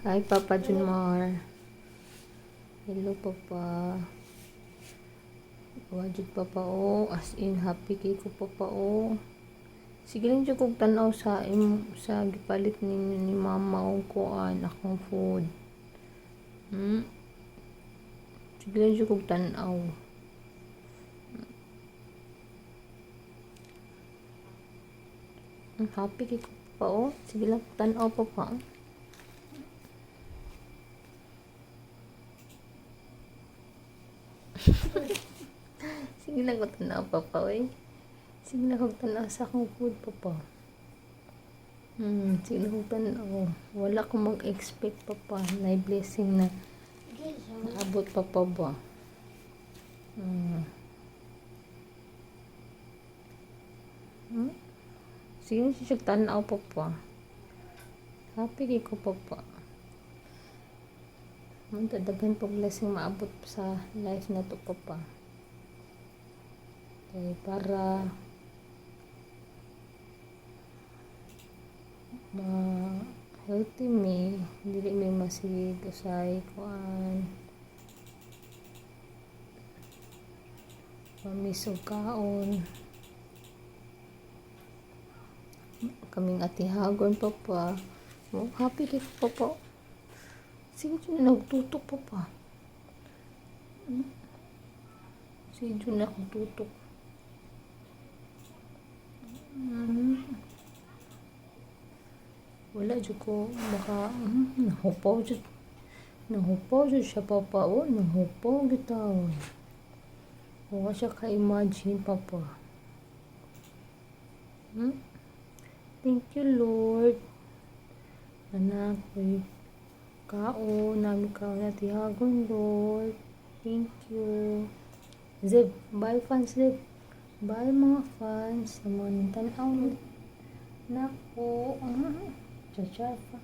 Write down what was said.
Hi, Papa Junmar. Hello, Papa. Wajud Papa, oh. As in, happy kay ko, Papa, oh. Sige lang dyan kong tanaw sa gipalit ni Mama o kuan akong food. Sige lang dyan kong tanaw. Happy kay ko, Papa, oh. Sige lang tanaw, Papa. Sige lang ko tanaw, Papa, eh. Sige lang kong tanaw sa akong food, Papa. Sige lang kong tanaw. Wala akong mag-expect, Papa. Na blessing na naabot, Papa, ba? Sige lang siya tanaw, Papa. Happy kay ko, Papa. Daghan po blessing maabot sa life na to, Papa. Okay, para healthy me, dili may masig usay kuan mamisog kaon kaming atihagon, Papa. Happy kay ko, Papa. Sige dyan na nagtutok, Papa. Sige dyan na akong tutok. Wala dyan ko baka nahupaw dyan siya, Papa. Oh, nahupaw gitaw. Wala siya ka-imagine, Papa. Thank you, Lord. Anak ko namin kao na tihagon, Lord. Thank you. Zeb, bye fans, Zeb. Bye mga fans. Naman tanaw. Nako. Cha-cha pa.